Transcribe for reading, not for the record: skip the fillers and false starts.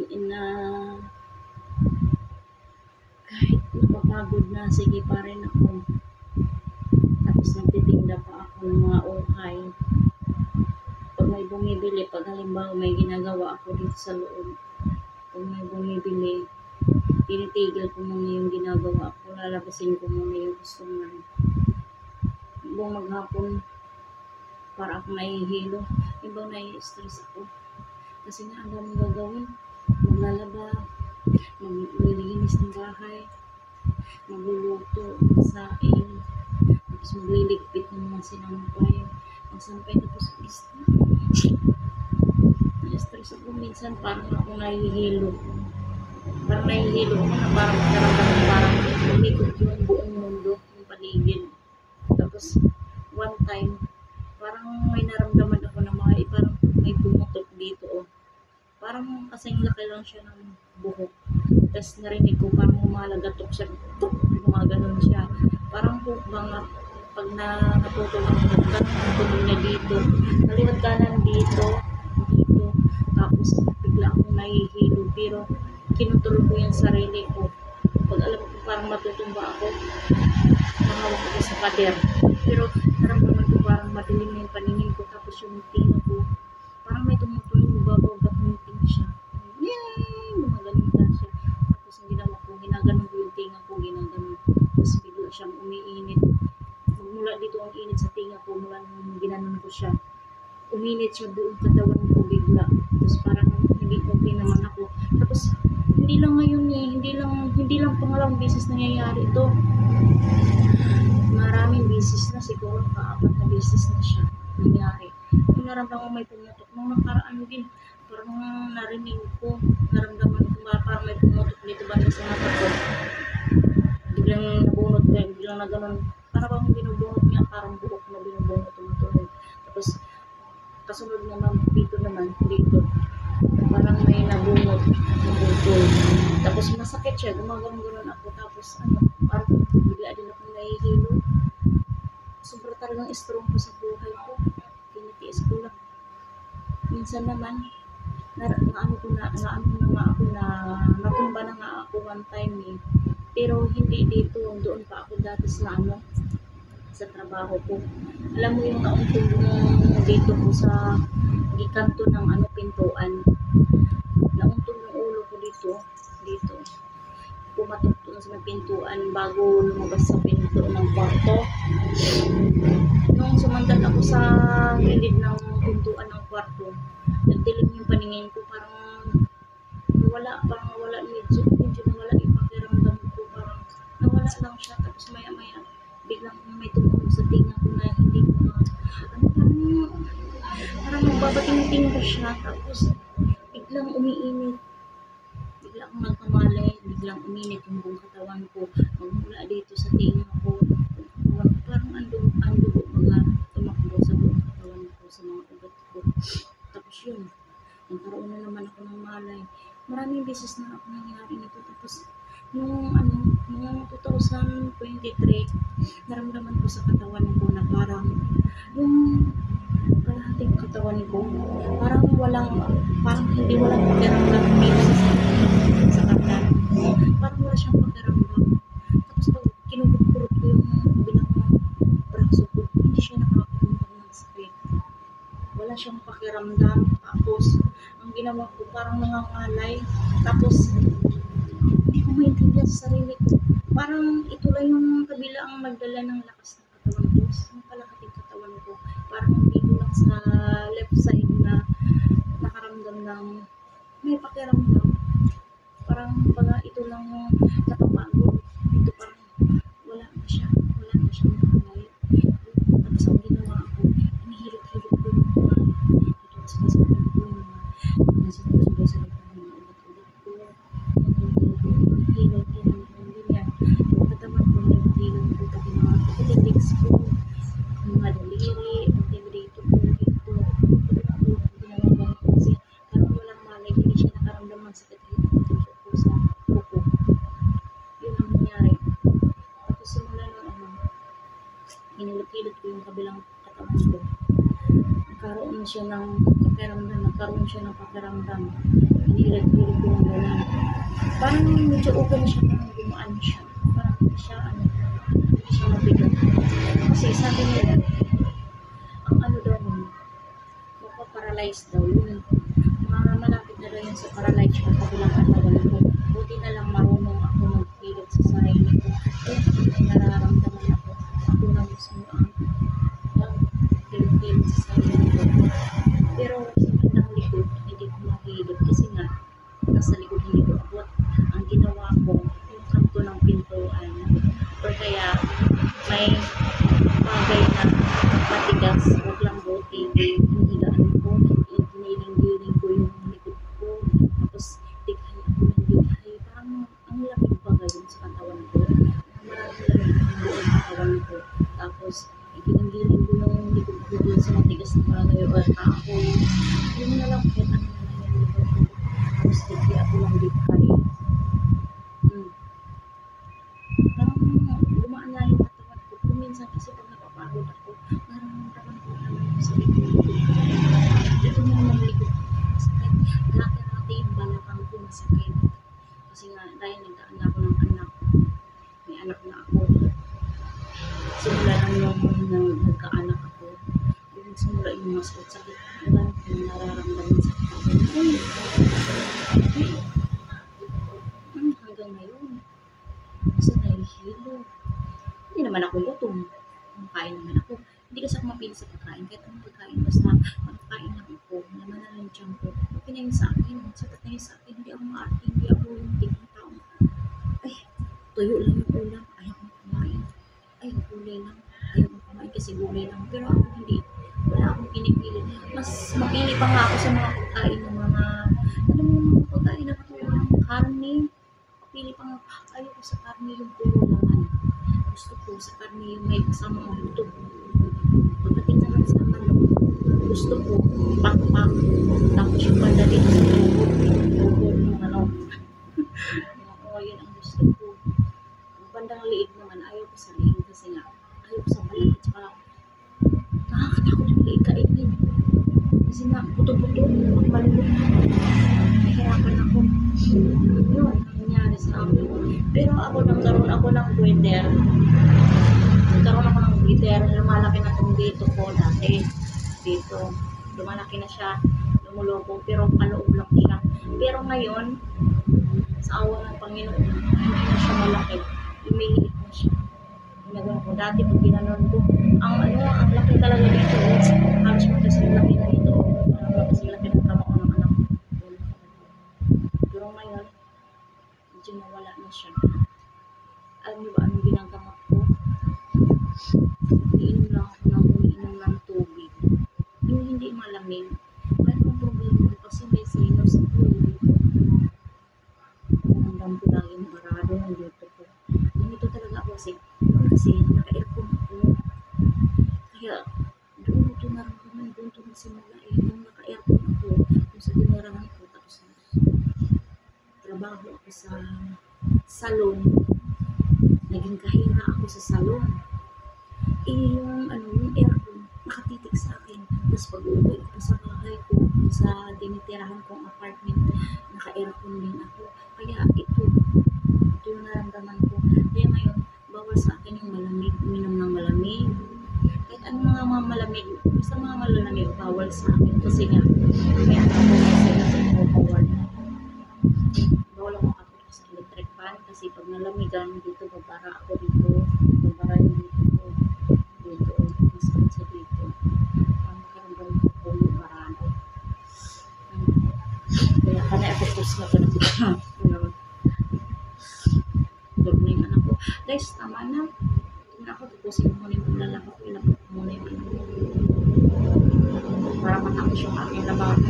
na kahit napapagod na, sige pa rin ako. Tapos nagtitinda pa ako ng mga ukay. Pag may bumibili, pag halimbawa may ginagawa ako dito sa loob, pag may bumibili, tinitigil ko muna yung ginagawa ko, lalabasin ko muna yung customer. Buong maghapon, para ako nahihilo, ibang nai-stress ako. Kasi nga, ang daming gagawin. Maglalaba, maglilinis ng bahay, magluluto, magsaing, tapos magliligpit ng mga sinampay. Magsampay tapos lista. Na-stress ako minsan, parang ako nahihilo. Parang nahihilo ko na parang parang umikot yung buong mundo, yung paligid. Tapos, one time, parang may naramdaman ako na parang may pumutok dito, oh. Parang kasing laki lang siya ng buhok. Tapos narinig ko parang umalagatok siya. Tuk! Gumaganon siya. Parang mga pag natutulog ka, natutulog niya dito. Kaliwat kanan dito. Tapos bigla akong nahihilo. Pero kinutulog ko yung sarili ko. Pag alam ko parang matutumba ako, mahawak ako sa pader. Pero naramdaman ko parang madilim na yung paningin ko. Tapos yung tinga ko, parang may tumutulog, babaw, gatunting siya. Yay! Gumaganon ka siya. Tapos ang ginawa ko, ginaganon ko yung tinga ko, ginaganon. Tapos bigla siyang umiinit. Mula dito ang init sa tinga ko, mula nung ginanon ko siya. Uminit siya buong katawan ko bigla. Tapos parang hindi okay naman ako. Tapos hindi lang ngayon hindi lang pangalawang beses nangyayari ito. Maraming beses na, siguro kaapat na beses na siya nangyari. Yung naramdaman ko may pumutok. Nung nakaraan din, parang narinig ko, naramdaman ko parang may pumutok dito ba sa mata ko. Biglang nabunot ko, biglang na ganun. Parang binubunot niya, parang buhok na binubunot, tumutulog. Tapos, kasunod naman, dito, parang may nabunot, nabutol. Tapos masakit siya, gumagano'n ako. Tapos, parang bigla din akong nahihilo. Sobra talagang strong ko sa buhay ko. Tinitiis ko lang. Minsan naman, natumba na nga ako one time eh. Pero hindi dito, doon pa ako dati sa trabaho ko. Alam mo yung nauntog dito ko sa gikanto ng pintuan. Nauntog yung ulo ko dito. Pumatok doon sa pintuan bago lumabas sa pinto ng kwarto. Nung sumandal ako sa gilid ng pintuan ng kwarto, nagdilim yung paningin ko, parang nawala medyo nawala yung pakiramdam ko, parang nawala lang siya. Tapos maya biglang may tumunog sa tinga ko na hindi ko parang magbabating-ting ko siya. Tapos biglang umiinit, biglang nagkamalay, biglang uminit yung buong katawan ko, magmula dito sa tinga ko, parang andugo mga tumakbo sa buong katawan ko, sa mga ugat ko. Tapos yun, nagkaroon na naman ako ng malay. Maraming beses na ako nangyari nito. Tapos noong 2023, naramdaman ko sa katawan ko na parang yung kalahating katawan ko, parang hindi walang pakiramdam dito sa katawan. Parang wala siyang pakiramdam. Tapos pag kinukurot ko yung bilang braso ko, hindi siya nakakaramdam ng sakit. Wala siyang pakiramdam. Tapos ang ginawa ko, parang nangangalay. Tapos hindi ko maintindihan sa sarili ko. Parang ito lang yung kabila ang nagdala ng lakas ng katawan ko. Yung kalahating katawan ko, parang dito lang sa left side na nakaramdam ng may pakiramdam. Parang ito lang yung napapagod. Dito parang wala na siya nakalay. Tapos ang ginawa ko, hinihilot-hilot ko yung mga ito sa kasabihan ko, yung mga nasubay sa likod ng mga ugat-ugat ko. Hilot yung ganyan. Yung katawan ko, hilot ko, pati mga kapitiks ko, mga daliri, dito ko, ginawa ko kasi parang walang malay, hindi siya nakaramdam ng sakit ko sa kuko. Yun ang nangyari. Tapos simula nung hinilot-hilot ko yung kabilang katawan ko. nagkaroon siya ng pakiramdam. Hinihirit-hirit ko ng gano'n. Parang medyo okay na siya, parang gumaan siya. Parang hindi siya mabigat. Kasi sabi nila, ang ano daw nun, mapaparalyze daw yun. Malapit na daw yun sa paralyze yung kabilang katawan ko. Buti na lang marunong ako magpilit sa sarili ko. Kaya kapag may nararamdaman ako na mismo ang pilit sa sarili ko. Pero sa bandang likod, hindi ko mahilit kasi nga, nasa likod hindi ko abot. Ang ginawa ko, yung kanto ng pintuan. Or kaya, may bagay na matigas, huwag lang buti, hinihigaan ko, giniling-giling ko yung likod ko, tapos dighay ako ng dighay, parang ang lamig pa gayon sa katawan ko, marami lamig ang buong katawan ko, tapos giling-giling ko yung likod ko dun sa matigas na bagay o kahoy, yun na lang, kahit ano na lang yung likod ko, tapos dighay ako ng dighay. Parang gumaan na yung katawan ko. Kung minsan kasi pag napapagod ako, nararamdaman ko naman yung sakit ng likod ko. Ito na naman likod ko masakit. Dati yung balakang ko masakit. Kasi nga, dahil nagdaan ako ng anak. May anak na ako. Simula lang nung nagkaanak ako. Yung simula yung mga sakit. Wala akong nararamdaman sa katawan ko. Hanggang ngayon. Kasi nahihilo. Hindi naman ako gutom. Kumakain naman ako. Hindi kasi ako mapili sa pagkain. Kahit anong pagkain, basta makakain lang ako. Naman na yung tiyan ko. Okay na yun sa akin. Sapat na yun sa akin. Hindi ako maarte. Hindi ako yung tigong tao. Ay, tuyo lang yung ulam. Ayaw mo kumain. Ay, gulay lang. Ayaw mo kumain kasi gulay lang. Pero ako hindi. Wala akong pinipili. Mas mapili pa nga ako sa mga pagkain ng mga, alam mo yung mga pagkain na katulad ng karne. Pili pa nga, ayaw ko sa karne yung puro laman. Gusto ko sa karne yung may kasamang luto. Pagdating naman sa manok, gusto ko pakpak. Tapos yung banda dito sa tuhod ng manok. Oo, yun ang gusto ko. Ang bandang liig naman, ayaw ko sa liig kasi nga, ayaw ko sa balat at saka nakakatakot yung liig kainin. Kasi nga, puto-puto, malulog na. Nahirapan ako. Yun, nangyari sa akin. Pero ako nagkaroon ako ng breeder. Lumalaki na itong dito ko dati. Dito. Lumalaki na siya. Lumuloko. Pero kaloob lang siya. Pero ngayon, sa awa ng Panginoon, hindi na siya malaki. Lumiliit na siya. Ginagawa ko. Dati pag ginanon ko, ang laki talaga dito. Halos magkasing laki na dito. Magkasing laki ng kamao ng anak ko. Pero ngayon, medyo nawala na siya. Alam niyo ba anong ginagamot ko? Umiinom ng tubig. Yung hindi malamig. Pero ang problema ko kasi may sinus ako. Hanggang ko lagi barado ng dito ko. Ganito talaga ako kasi naka-aircon ako. Kaya doon ito naramdaman. Doon ito nagsimula nung naka-aircon ako. Kung sa dinarahan ko. Tapos trabaho ako sa salon. Naging kahira ako sa salon. Yung aircon, nakatitik sa akin. Tapos pag-uwi ko sa bahay ko, sa dinitirahan kong apartment, naka-aircon din ako. Kaya ito yung naramdaman ko. Kaya ngayon, bawal sa akin yung malamig, uminom ng malamig. Kahit anong mga malamig, basta mga malalamig, bawal sa akin. Kasi nga, may anak ko kasi bawal. Bawal ako kapag sa electric fan kasi pag nalamigan dito, babara ako dito. Babara yung dito ko. Dito, masakit sa dito. Ang makaramdam ko po yung barano. Kaya kanay ako post na ito na dito. Dog na yung anak ko. Guys, tama na. Tingnan ako, tupusin ko muna yung paglalaba ko. Ilapot ko muna yung anak ko. Para matapos yung aking labahan.